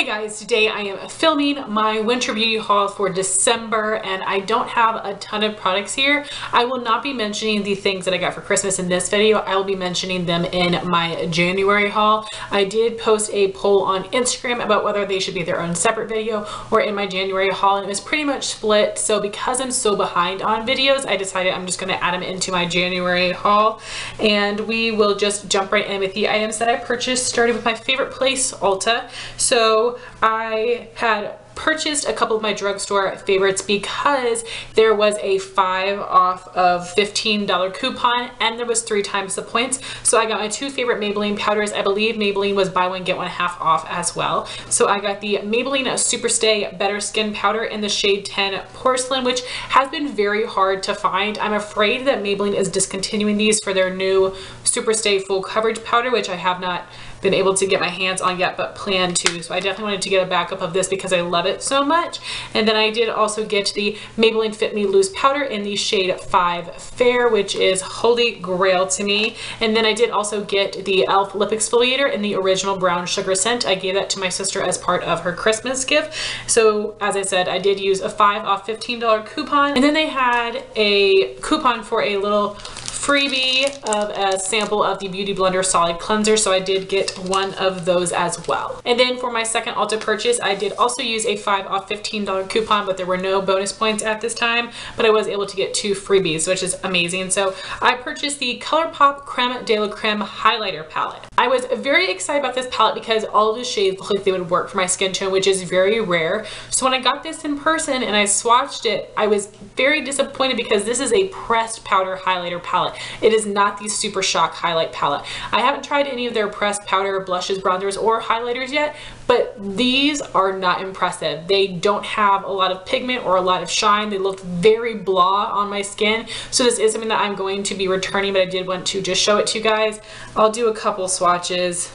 Hey guys, today I am filming my winter beauty haul for December and I don't have a ton of products here. I will not be mentioning the things that I got for Christmas in this video. I will be mentioning them in my January haul. I did post a poll on Instagram about whether they should be their own separate video or in my January haul, and it was pretty much split. So because I'm so behind on videos, I decided I'm just going to add them into my January haul, and we will just jump right in with the items that I purchased, starting with my favorite place, Ulta. So I had purchased a couple of my drugstore favorites because there was a 5 off of $15 coupon and there was 3 times the points. So I got my 2 favorite Maybelline powders. I believe Maybelline was buy one get one half off as well. So I got the Maybelline SuperStay Better Skin Powder in the shade 10 Porcelain, which has been very hard to find. I'm afraid that Maybelline is discontinuing these for their new SuperStay Full Coverage Powder, which I have not been able to get my hands on yet, but plan to. So I definitely wanted to get a backup of this because I love it so much. And then I did also get the Maybelline Fit Me Loose Powder in the shade 5 Fair, which is holy grail to me. And then I did also get the e.l.f. Lip Exfoliator in the original brown sugar scent. I gave that to my sister as part of her Christmas gift. So as I said, I did use a 5 off $15 coupon. And then they had a coupon for a little freebie of a sample of the Beauty Blender Solid Cleanser, so I did get one of those as well. And then for my second Ulta purchase, I did also use a 5 off $15 coupon, but there were no bonus points at this time, but I was able to get 2 freebies, which is amazing. So I purchased the ColourPop Creme de la Creme Highlighter Palette. I was very excited about this palette because all of the shades look like they would work for my skin tone, which is very rare. So when I got this in person and I swatched it, I was very disappointed because this is a pressed powder highlighter palette. It is not the Super Shock highlight palette. I haven't tried any of their pressed powder, blushes, bronzers, or highlighters yet, but these are not impressive. They don't have a lot of pigment or a lot of shine. They look very blah on my skin. So this is something that I'm going to be returning, but I did want to just show it to you guys. I'll do a couple swatches.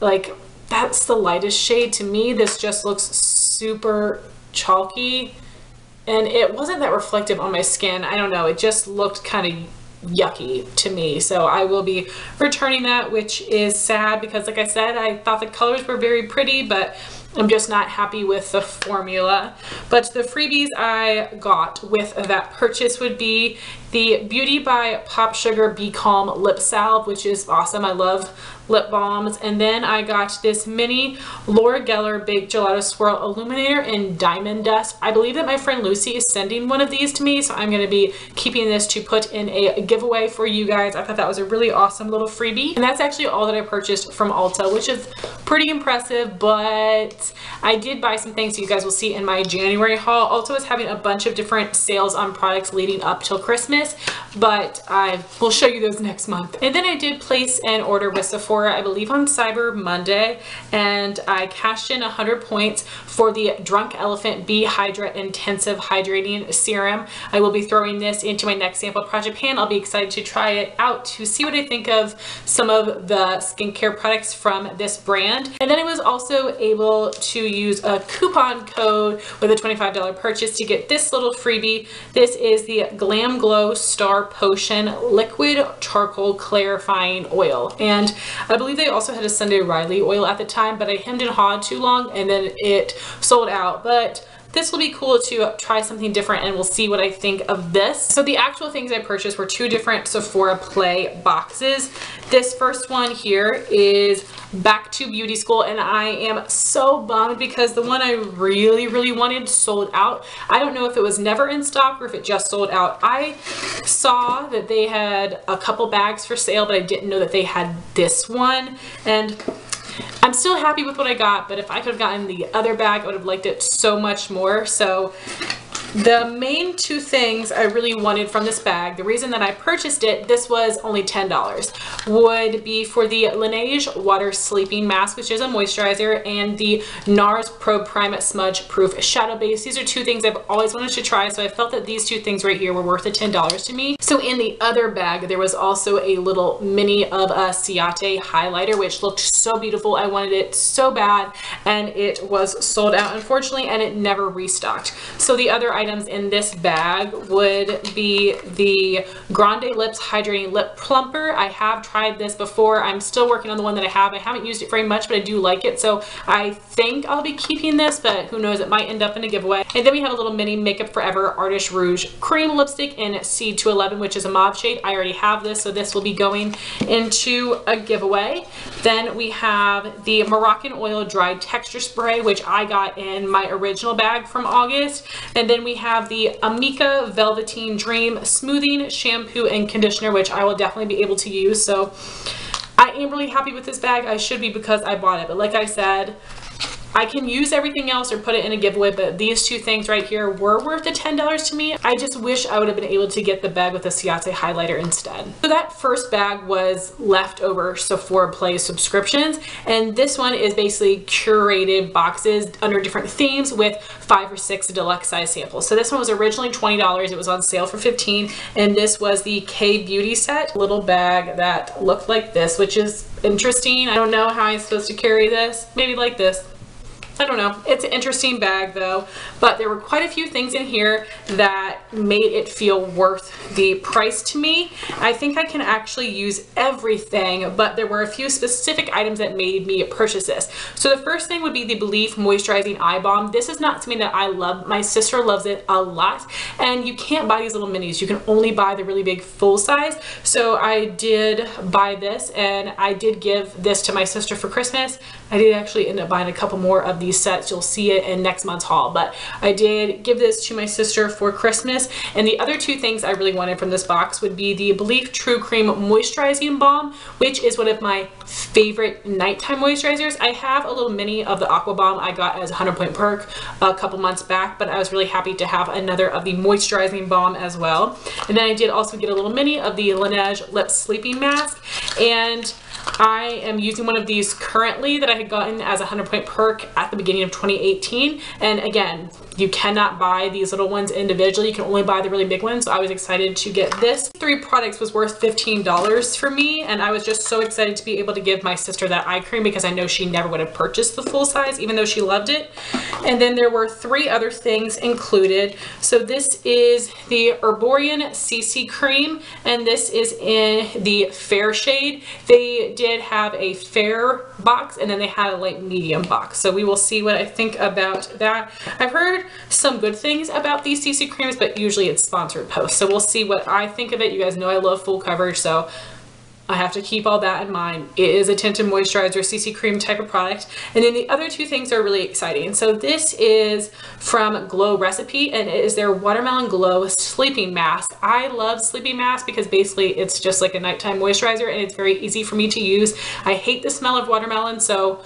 Like, that's the lightest shade to me. This just looks super chalky, and it wasn't that reflective on my skin. I don't know, it just looked kind of yucky to me. So I will be returning that, which is sad because, like I said, I thought the colors were very pretty, but I'm just not happy with the formula. But the freebies I got with that purchase would be the Beauty by Pop Sugar Be Calm Lip Salve, which is awesome. I love lip balms. And then I got this mini Laura Geller Baked Gelato Swirl Illuminator in Diamond Dust. I believe that my friend Lucy is sending one of these to me, so I'm going to be keeping this to put in a giveaway for you guys. I thought that was a really awesome little freebie. And that's actually all that I purchased from Ulta, which is pretty impressive, but I did buy some things you guys will see in my January haul. Ulta was having a bunch of different sales on products leading up till Christmas, but I will show you those next month. And then I did place an order with Sephora, I believe on Cyber Monday, and I cashed in 100 points for the Drunk Elephant Bee Hydra Intensive Hydrating Serum. I will be throwing this into my next sample project pan. I'll be excited to try it out to see what I think of some of the skincare products from this brand. And then I was also able to use a coupon code with a $25 purchase to get this little freebie. This is the GlamGlow Star Potion Liquid Charcoal Clarifying Oil, and I believe they also had a Sunday Riley oil at the time, but I hemmed and hawed too long and then it sold out. But this will be cool to try something different, and we'll see what I think of this. So the actual things I purchased were 2 different Sephora Play boxes. This first one here is Back to Beauty School, and I am so bummed because the one I really wanted sold out. I don't know if it was never in stock or if it just sold out. I saw that they had a couple bags for sale, but I didn't know that they had this one, and I'm still happy with what I got, but if I could have gotten the other bag, I would have liked it so much more. So the main 2 things I really wanted from this bag, the reason that I purchased it, this was only $10, would be for the Laneige Water Sleeping Mask, which is a moisturizer, and the NARS Pro Prime Smudge Proof Shadow Base. These are 2 things I've always wanted to try, so I felt that these 2 things right here were worth the $10 to me. So in the other bag, there was also a little mini of a Ciate highlighter, which looked so beautiful. I wanted it so bad, and it was sold out unfortunately, and it never restocked. So the other items in this bag would be the Grande Lips Hydrating Lip Plumper. I have tried this before. I'm still working on the one that I have. I haven't used it very much, but I do like it, so I think I'll be keeping this, but who knows, it might end up in a giveaway. And then we have a little mini Makeup Forever Artist Rouge Cream Lipstick in C211, which is a mauve shade. I already have this, so this will be going into a giveaway. Then we have the Moroccan Oil Dry Texture Spray, which I got in my original bag from August. And then we have the Amika Velveteen Dream Smoothing Shampoo and Conditioner, which I will definitely be able to use. So I am really happy with this bag. I should be because I bought it, but like I said, I can use everything else or put it in a giveaway, but these two things right here were worth the $10 to me. I just wish I would have been able to get the bag with a Ciate highlighter instead. So that first bag was leftover Sephora Play subscriptions, and this one is basically curated boxes under different themes with 5 or 6 deluxe size samples. So this one was originally $20. It was on sale for $15, and this was the K Beauty set. Little bag that looked like this, which is interesting. I don't know how I'm supposed to carry this. Maybe like this. I don't know. It's an interesting bag though, but there were quite a few things in here that made it feel worth the price to me. I think I can actually use everything, but there were a few specific items that made me purchase this. So the first thing would be the Belif Moisturizing Eye Balm. This is not something that I love. My sister loves it a lot, and you can't buy these little minis. You can only buy the really big full size. So I did buy this, and I did give this to my sister for Christmas. I did actually end up buying a couple more of these sets. You'll see it in next month's haul, but I did give this to my sister for Christmas. And the other two things I really wanted from this box would be the Belif True Cream Moisturizing Balm, which is one of my favorite nighttime moisturizers. I have a little mini of the Aqua Balm I got as a 100-point perk a couple months back, but I was really happy to have another of the moisturizing balm as well. And then I did also get a little mini of the Laneige Lip Sleeping Mask, and I am using one of these currently that I had gotten as a 100-point perk at the beginning of 2018. And again, you cannot buy these little ones individually. You can only buy the really big ones. So I was excited to get this. 3 products was worth $15 for me. And I was just so excited to be able to give my sister that eye cream because I know she never would have purchased the full size, even though she loved it. And then there were 3 other things included. So this is the Herborian CC Cream, and this is in the fair shade. They did have a fair box, and then they had a light medium box. So we will see what I think about that. I've heard some good things about these CC creams, but usually it's sponsored posts. So we'll see what I think of it. You guys know I love full coverage, so I have to keep all that in mind. It is a tinted moisturizer, CC cream type of product. And then the other 2 things are really exciting. So this is from Glow Recipe, and it is their Watermelon Glow Sleeping Mask. I love sleeping masks because basically it's just like a nighttime moisturizer, and it's very easy for me to use. I hate the smell of watermelon, so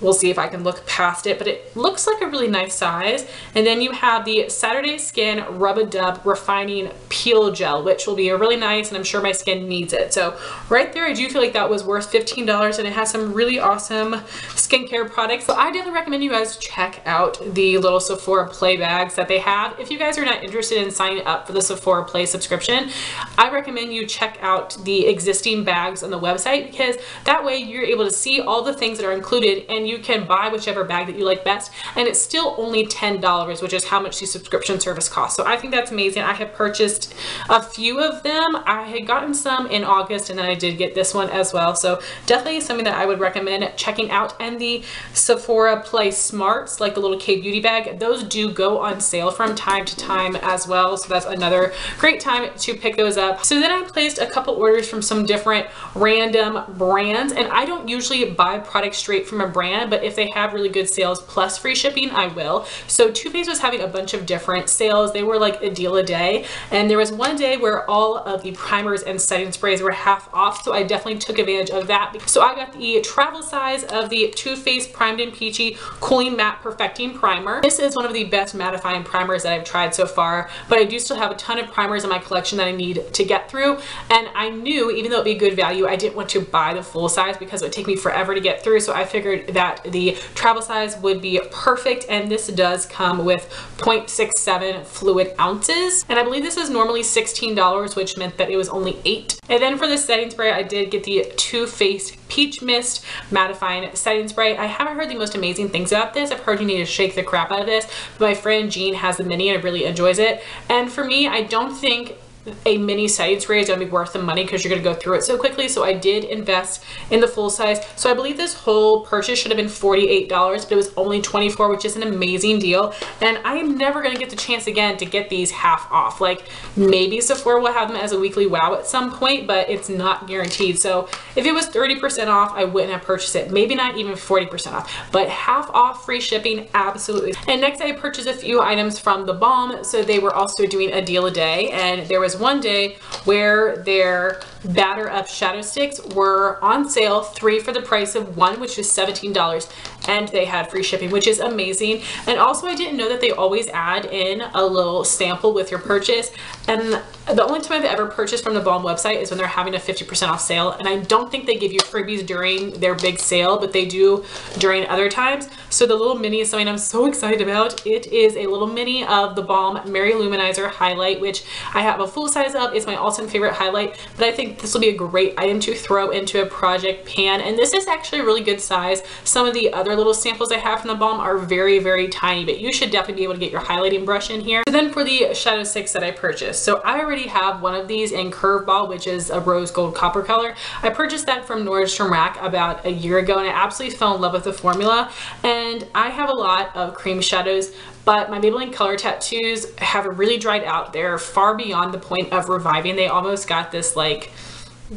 we'll see if I can look past it, but it looks like a really nice size. And then you have the Saturday Skin Rub-a-Dub Refining Peel Gel, which will be really nice, and I'm sure my skin needs it. So right there, I do feel like that was worth $15, and it has some really awesome skincare products. So I definitely recommend you guys check out the little Sephora Play bags that they have. If you guys are not interested in signing up for the Sephora Play subscription, I recommend you check out the existing bags on the website, because that way you're able to see all the things that are included, and you can buy whichever bag that you like best, and it's still only $10, which is how much the subscription service costs. So I think that's amazing. I have purchased a few of them. I had gotten some in August, and then I did get this one as well. So definitely something that I would recommend checking out. And the Sephora Play Smarts, like the little K Beauty bag, those do go on sale from time to time as well. So that's another great time to pick those up. So then I placed a couple orders from some different random brands, and I don't usually buy products straight from a brand, but if they have really good sales plus free shipping, I will. So Too Faced was having a bunch of different sales. They were like a deal a day, and there was one day where all of the primers and setting sprays were half off, so I definitely took advantage of that. So I got the travel size of the Too Faced Primed and Peachy Cooling Matte Perfecting Primer. This is one of the best mattifying primers that I've tried so far, but I do still have a ton of primers in my collection that I need to get through, and I knew, even though it'd be good value, I didn't want to buy the full size because it would take me forever to get through, so I figured that that the travel size would be perfect, and this does come with 0.67 fluid ounces, and I believe this is normally $16, which meant that it was only $8. And then for the setting spray, I did get the Too Faced Peach Mist Mattifying Setting Spray. I haven't heard the most amazing things about this. I've heard you need to shake the crap out of this, but my friend Jean has the mini and really enjoys it. And for me, I don't think a mini setting spray is going to be worth the money because you're going to go through it so quickly, so I did invest in the full size. So I believe this whole purchase should have been $48, but it was only $24, which is an amazing deal, and I am never going to get the chance again to get these half off. Like, maybe Sephora will have them as a weekly wow at some point, but it's not guaranteed. So if it was 30% off, I wouldn't have purchased it. Maybe not even 40% off, but half off, free shipping, absolutely. And next I purchased a few items from theBalm. So they were also doing a deal a day, and there was one day where their batter up shadow sticks were on sale, 3 for the price of 1, which is $17, and they had free shipping, which is amazing. And also, I didn't know that they always add in a little sample with your purchase, and the only time I've ever purchased from the theBalm website is when they're having a 50% off sale, and I don't think they give you freebies during their big sale, but they do during other times. So the little mini is something I'm so excited about. It is a little mini of the theBalm Mary Luminizer Highlight, which I have a full size of. It's my all-time favorite highlight, but I think this will be a great item to throw into a project pan, and this is actually a really good size. Some of the other little samples I have from theBalm are very, very tiny, but you should definitely be able to get your highlighting brush in here. So then for the shadow sticks that I purchased, so I already have one of these in Curveball, which is a rose gold copper color. I purchased that from Nordstrom Rack about a year ago, and I absolutely fell in love with the formula. And I have a lot of cream shadows, but my Maybelline color tattoos have really dried out. They're far beyond the point of reviving. They almost got this like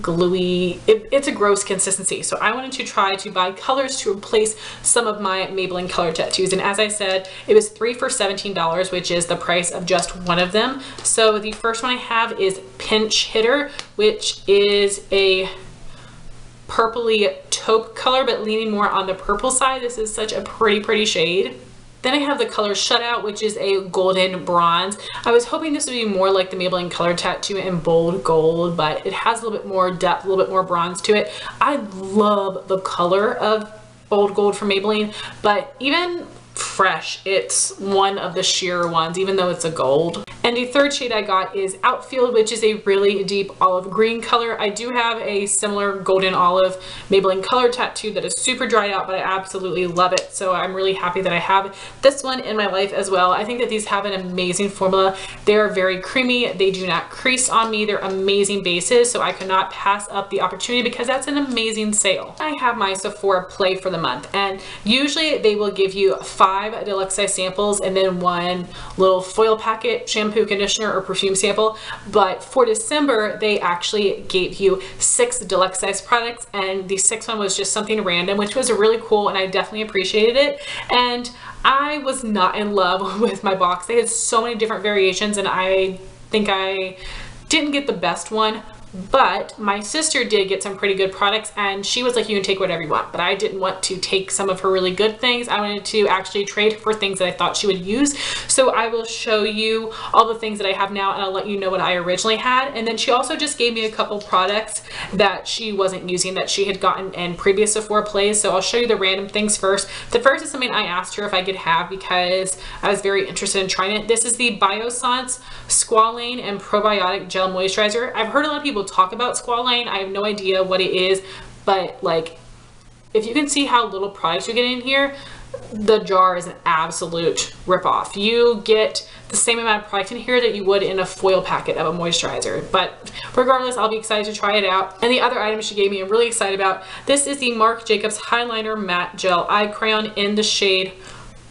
gluey, it's a gross consistency. So I wanted to try to buy colors to replace some of my Maybelline color tattoos, and as I said, it was 3 for $17, which is the price of just one of them. So the first one I have is Pinch Hitter, which is a purpley taupe color, but leaning more on the purple side. This is such a pretty shade. Then I have the color Shutout, which is a golden bronze. I was hoping this would be more like the Maybelline color tattoo in bold gold, but it has a little bit more depth, a little bit more bronze to it. I love the color of bold gold from Maybelline, but even fresh, it's one of the sheer ones, even though it's a gold. And the third shade I got is Outfield, which is a really deep olive green color. I do have a similar golden olive Maybelline color tattoo that is super dried out, but I absolutely love it. So I'm really happy that I have this one in my life as well. I think that these have an amazing formula. They are very creamy. They do not crease on me. They're amazing bases, so I could not pass up the opportunity because that's an amazing sale. I have my Sephora Play for the month, and usually they will give you 5 deluxe size samples and then 1 little foil packet shampoo, conditioner, or perfume sample. But for December, they actually gave you 6 deluxe size products, and the 6th one was just something random, which was really cool, and I definitely appreciated it. And I was not in love with my box. They had so many different variations, and I think I didn't get the best one. But my sister did get some pretty good products, and she was like, you can take whatever you want. But I didn't want to take some of her really good things. I wanted to actually trade for things that I thought she would use. So I will show you all the things that I have now, and I'll let you know what I originally had. And then she also just gave me a couple products that she wasn't using that she had gotten in previous Sephora plays. So I'll show you the random things first. The first is something I asked her if I could have because I was very interested in trying it. This is the Biossance Squalane and Probiotic Gel Moisturizer. I've heard a lot of people talk about Squalane. I have no idea what it is, but like, if you can see how little products you get in here, the jar is an absolute ripoff. You get the same amount of product in here that you would in a foil packet of a moisturizer. But regardless, I'll be excited to try it out. And the other item she gave me, I'm really excited about. This is the Marc Jacobs Highliner Matte Gel Eye Crayon in the shade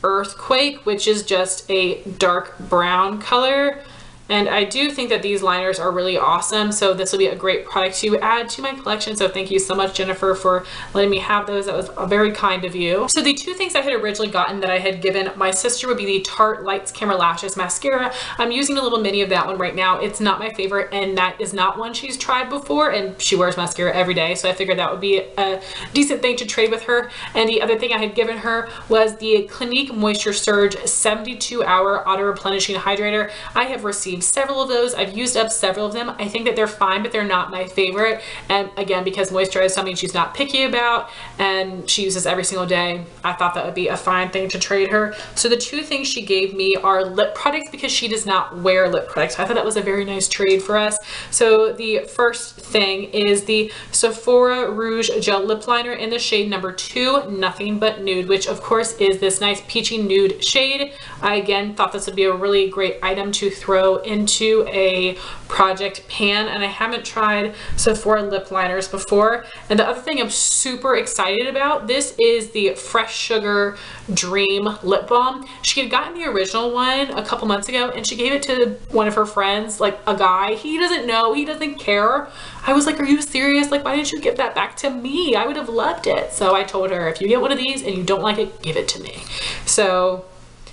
Earthquake, which is just a dark brown color. And I do think that these liners are really awesome, so this will be a great product to add to my collection. So thank you so much, Jennifer, for letting me have those. That was very kind of you. So the 2 things I had originally gotten that I had given my sister would be the Tarte Lights Camera Lashes Mascara. I'm using a little mini of that one right now. It's not my favorite, and that is not one she's tried before, and she wears mascara every day, so I figured that would be a decent thing to trade with her. And the other thing I had given her was the Clinique Moisture Surge 72-hour Auto Replenishing Hydrator. I have received received several of those. I've used up several of them. I think that they're fine, but they're not my favorite. And again, because moisturizer is something she's not picky about and she uses every single day, I thought that would be a fine thing to trade her. So the two things she gave me are lip products because she does not wear lip products. I thought that was a very nice trade for us. So the first thing is the Sephora Rouge Gel Lip Liner in the shade number 2, Nothing But Nude, which of course is this nice peachy nude shade. I again thought this would be a really great item to throw into a project pan, and I haven't tried Sephora lip liners before. And the other thing I'm super excited about, this is the Fresh Sugar Dream Lip Balm. She had gotten the original one a couple months ago and she gave it to one of her friends, like a guy. He doesn't know, he doesn't care. I was like, are you serious? Like, why didn't you give that back to me? I would have loved it. So I told her, if you get one of these and you don't like it, give it to me. So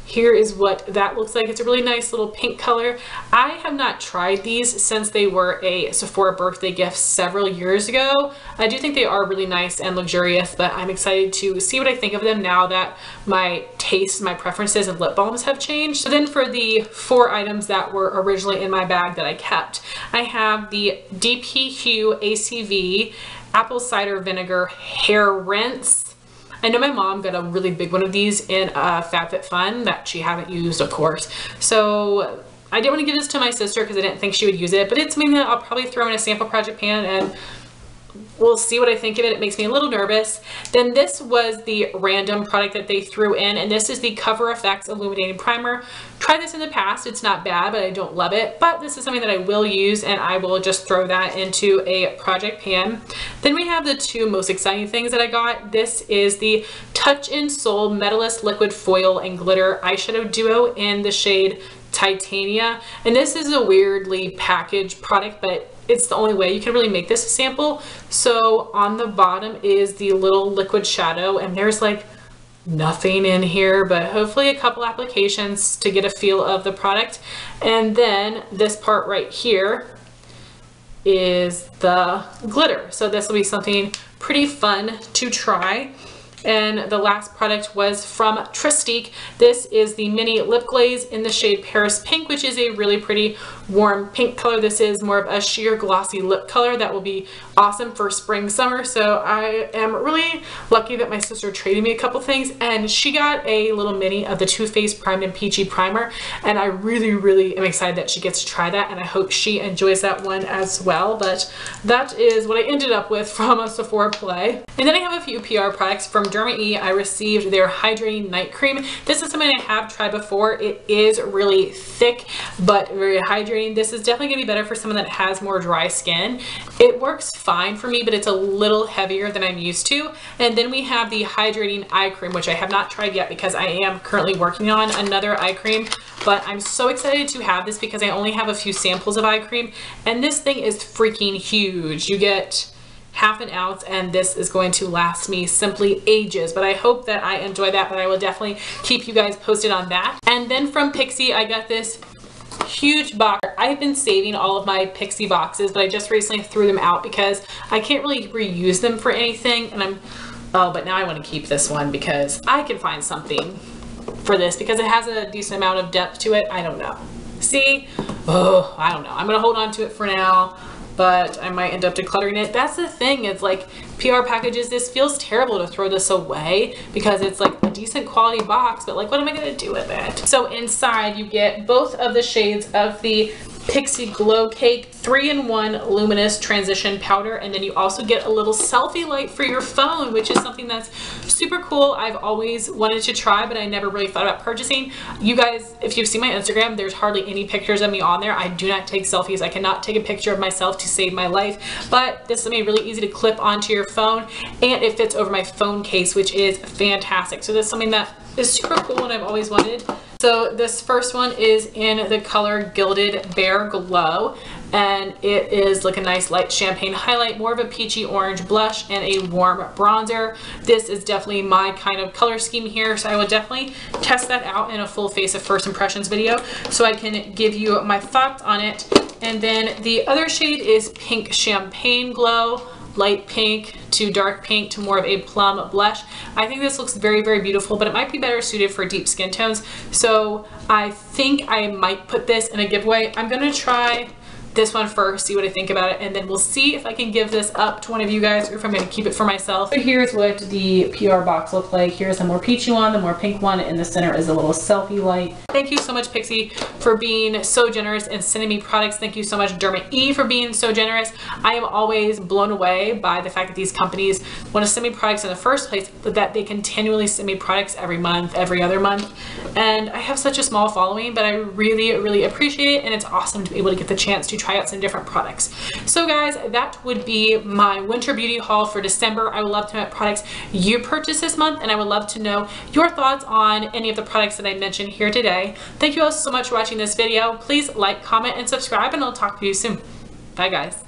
here is what that looks like. It's a really nice little pink color. I have not tried these since they were a Sephora birthday gift several years ago. I do think they are really nice and luxurious, but I'm excited to see what I think of them now that my taste, my preferences in lip balms have changed. So then for the 4 items that were originally in my bag that I kept, I have the DP Hue ACV Apple Cider Vinegar Hair Rinse. I know my mom got a really big one of these in FabFitFun that she haven't used, of course. So I didn't want to give this to my sister because I didn't think she would use it, but it's something that I'll probably throw in a sample project pan and we'll see what I think of it. It makes me a little nervous. Then this was the random product that they threw in, and this is the Cover FX Illuminating Primer. Tried this in the past. It's not bad, but I don't love it. But this is something that I will use, and I will just throw that into a project pan. Then we have the 2 most exciting things that I got. This is the Touch in Soul Metalist Liquid Foil and Glitter Eyeshadow Duo in the shade Titania. And this is a weirdly packaged product, but it's the only way you can really make this a sample. So on the bottom is the little liquid shadow, and there's like nothing in here, but hopefully a couple applications to get a feel of the product. And then this part right here is the glitter. So this will be something pretty fun to try. And the last product was from Tristique. This is the mini lip glaze in the shade Paris Pink, which is a really pretty warm pink color. This is more of a sheer glossy lip color that will be awesome for spring, summer. So I am really lucky that my sister traded me a couple things, and she got a little mini of the Too Faced Primed and Peachy Primer, and I really am excited that she gets to try that, and I hope she enjoys that one as well. But that is what I ended up with from a Sephora play. And then I have a few PR products from Derma E. I received their Hydrating Night Cream. This is something I have tried before. It is really thick but very hydrating. This is definitely going to be better for someone that has more dry skin. It works fine for me, but it's a little heavier than I'm used to. And then we have the Hydrating Eye Cream, which I have not tried yet because I am currently working on another eye cream. But I'm so excited to have this because I only have a few samples of eye cream, and this thing is freaking huge. You get half an ounce, and this is going to last me simply ages. But I hope that I enjoy that, but I will definitely keep you guys posted on that. And then from Pixi, I got this huge box. I've been saving all of my Pixi boxes, but I just recently threw them out because I can't really reuse them for anything. And but now I want to keep this one because I can find something for this because it has a decent amount of depth to it. I don't know. See? Oh, I don't know. I'm going to hold on to it for now, but I might end up decluttering it. That's the thing, it's like PR packages, this feels terrible to throw this away because it's like a decent quality box, but like what am I gonna do with it? So inside you get both of the shades of the Pixi Glow Cake 3-in-1 Luminous Transition Powder, and then you also get a little selfie light for your phone, which is something that's super cool. I've always wanted to try, but I never really thought about purchasing. You guys, if you've seen my Instagram, there's hardly any pictures of me on there. I do not take selfies. I cannot take a picture of myself to save my life, but this is something really easy to clip onto your phone, and it fits over my phone case, which is fantastic. So this is something that is super cool and I've always wanted. So this first one is in the color Gilded Bare Glow, and it is like a nice light champagne highlight, more of a peachy orange blush, and a warm bronzer. This is definitely my kind of color scheme here, so I would definitely test that out in a full face of first impressions video so I can give you my thoughts on it. And then the other shade is Pink Champagne Glow, light pink to dark pink to more of a plum blush. I think this looks very, very beautiful, but it might be better suited for deep skin tones. So I think I might put this in a giveaway. I'm gonna try this one first, see what I think about it, and then we'll see if I can give this up to one of you guys or if I'm going to keep it for myself. So here's what the PR box looked like. Here's the more peachy one, the more pink one, in the center is a little selfie light. Thank you so much, Pixie, for being so generous and sending me products. Thank you so much, Derma E, for being so generous. I am always blown away by the fact that these companies want to send me products in the first place, but that they continually send me products every month, every other month. And I have such a small following, but I really, really appreciate it, and it's awesome to be able to get the chance to try out some different products. So guys, that would be my winter beauty haul for December. I would love to know what products you purchased this month, and I would love to know your thoughts on any of the products that I mentioned here today. Thank you all so much for watching this video. Please like, comment, and subscribe, and I'll talk to you soon. Bye guys.